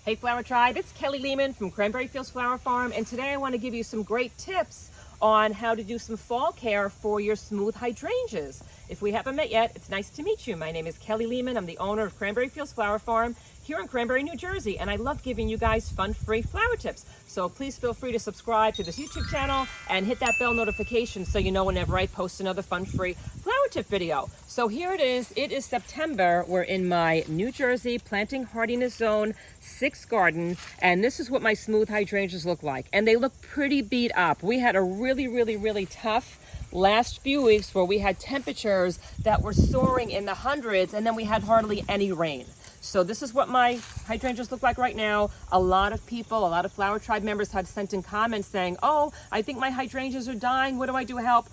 Hey Flower Tribe, it's Kelly Lehman from Cranberry Fields Flower Farm, and today I want to give you some great tips on how to do some fall care for your smooth hydrangeas. If we haven't met yet, it's nice to meet you. My name is Kelly Lehman. I'm the owner of Cranberry Fields Flower Farm here in Cranberry, New Jersey, and I love giving you guys fun, free flower tips. So please feel free to subscribe to this YouTube channel and hit that bell notification so you know whenever I post another fun, free flower tip video. So here it is. It is September. We're in my New Jersey Planting Hardiness Zone 6 garden, and this is what my smooth hydrangeas look like. And they look pretty beat up. We had a really tough last few weeks where we had temperatures that were soaring in the hundreds, and then we had hardly any rain. So this is what my hydrangeas look like right now. A lot of people, a lot of Flower Tribe members have sent in comments saying, oh, I think my hydrangeas are dying. What do I do to help?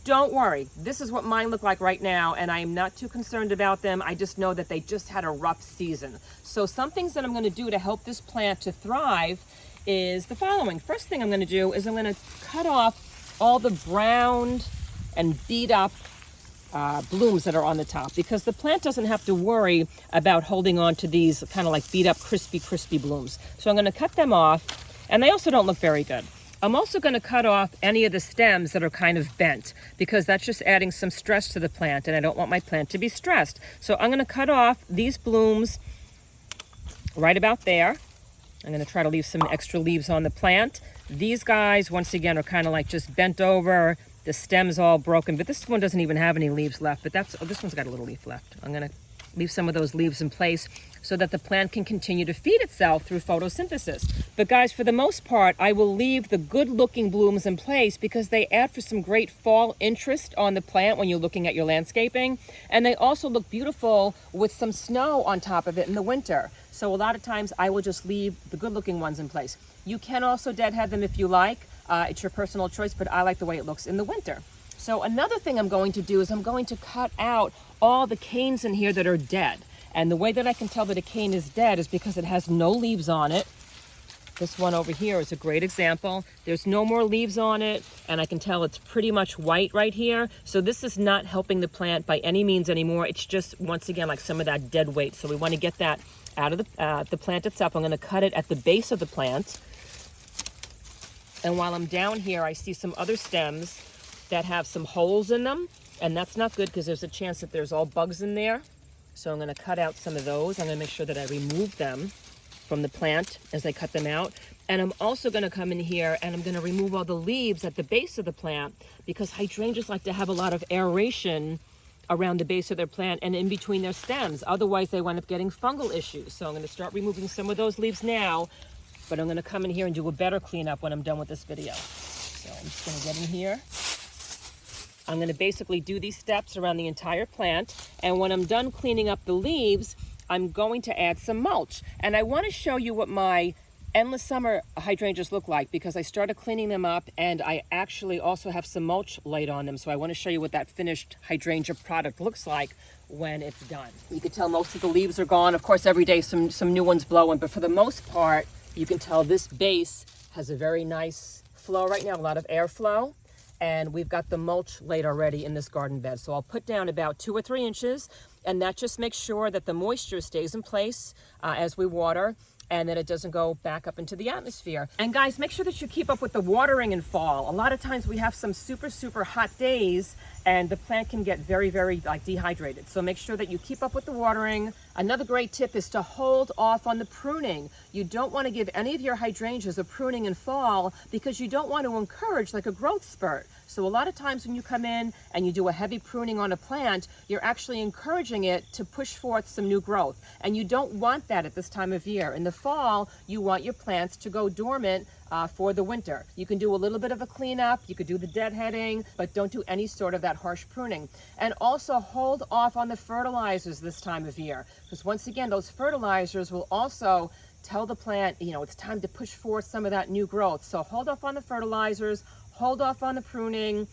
Don't worry. This is what mine look like right now, and I am not too concerned about them. I just know that they just had a rough season. So some things that I'm going to do to help this plant to thrive is the following. First thing I'm going to do is I'm going to cut off all the browned and beat up blooms that are on the top, because the plant doesn't have to worry about holding on to these kind of like beat up crispy blooms. So I'm going to cut them off, and they also don't look very good. I'm also going to cut off any of the stems that are kind of bent, because that's just adding some stress to the plant, and I don't want my plant to be stressed. So I'm going to cut off these blooms right about there. I'm going to try to leave some extra leaves on the plant. These guys, once again, are kind of like just bent over. The stem's all broken, but this one doesn't even have any leaves left, but this one's got a little leaf left. I'm going to leave some of those leaves in place so that the plant can continue to feed itself through photosynthesis. But guys, for the most part, I will leave the good-looking blooms in place because they add for some great fall interest on the plant when you're looking at your landscaping. And they also look beautiful with some snow on top of it in the winter. So a lot of times I will just leave the good-looking ones in place. You can also deadhead them if you like. It's your personal choice, but I like the way it looks in the winter. So another thing I'm going to do is I'm going to cut out all the canes in here that are dead. And the way that I can tell that a cane is dead is because it has no leaves on it. This one over here is a great example. There's no more leaves on it, and I can tell it's pretty much white right here. So this is not helping the plant by any means anymore. It's just, once again, like some of that dead weight. So we want to get that out of the plant itself. I'm going to cut it at the base of the plant. And while I'm down here, I see some other stems that have some holes in them, and that's not good because there's a chance that there's all bugs in there. So I'm going to cut out some of those. I'm going to make sure that I remove them from the plant as I cut them out. And I'm also going to come in here and I'm going to remove all the leaves at the base of the plant, because hydrangeas like to have a lot of aeration around the base of their plant and in between their stems. Otherwise, they wind up getting fungal issues. So I'm going to start removing some of those leaves now, but I'm going to come in here and do a better cleanup when I'm done with this video. So I'm just going to get in here. I'm going to basically do these steps around the entire plant, and when I'm done cleaning up the leaves, I'm going to add some mulch. And I want to show you what my endless summer hydrangeas look like, because I started cleaning them up and I actually also have some mulch laid on them. So I want to show you what that finished hydrangea product looks like when it's done. You can tell most of the leaves are gone. Of course, every day some new ones blowing, but for the most part, you can tell this base has a very nice flow right now, a lot of airflow. And we've got the mulch laid already in this garden bed. So I'll put down about 2 or 3 inches, and that just makes sure that the moisture stays in place as we water, and that it doesn't go back up into the atmosphere. And guys, make sure that you keep up with the watering in fall. A lot of times we have some super hot days, and the plant can get very like dehydrated. So make sure that you keep up with the watering. Another great tip is to hold off on the pruning. You don't want to give any of your hydrangeas a pruning in fall, because you don't want to encourage like a growth spurt. So a lot of times when you come in and you do a heavy pruning on a plant, you're actually encouraging it to push forth some new growth. And you don't want that at this time of year. In the fall, you want your plants to go dormant for the winter. You can do a little bit of a cleanup, you could do the deadheading, but don't do any sort of that harsh pruning. And also hold off on the fertilizers this time of year, because once again, those fertilizers will also tell the plant, you know, it's time to push forth some of that new growth. So hold off on the fertilizers, hold off on the pruning,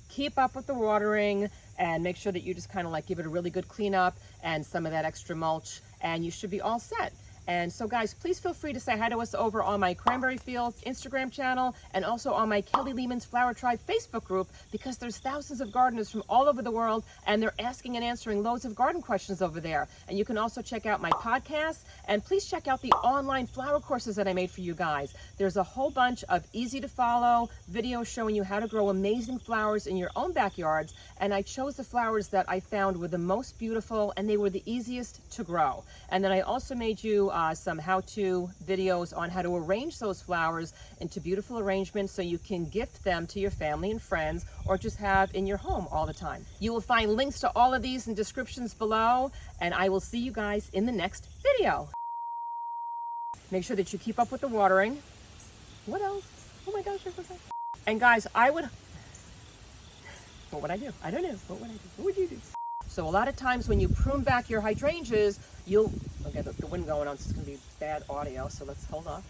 keep up with the watering, and make sure that you just kind of like give it a really good cleanup and some of that extra mulch, and you should be all set. And so guys, please feel free to say hi to us over on my Cranberry Fields Instagram channel and also on my Kelly Lehman's Flower Tribe Facebook group, because there's thousands of gardeners from all over the world and they're asking and answering loads of garden questions over there. And you can also check out my podcast, and please check out the online flower courses that I made for you guys. There's a whole bunch of easy to follow videos showing you how to grow amazing flowers in your own backyards, and I chose the flowers that I found were the most beautiful and they were the easiest to grow. And then I also made you some how-to videos on how to arrange those flowers into beautiful arrangements so you can gift them to your family and friends, or just have in your home all the time. You will find links to all of these in descriptions below, and I will see you guys in the next video. Make sure that you keep up with the watering. What else? Oh my gosh, I forgot. And guys, what would I do? I don't know. What would I do? What would you do? So a lot of times when you prune back your hydrangeas, you'll, okay, the wind going on, so it's gonna be bad audio, so let's hold off.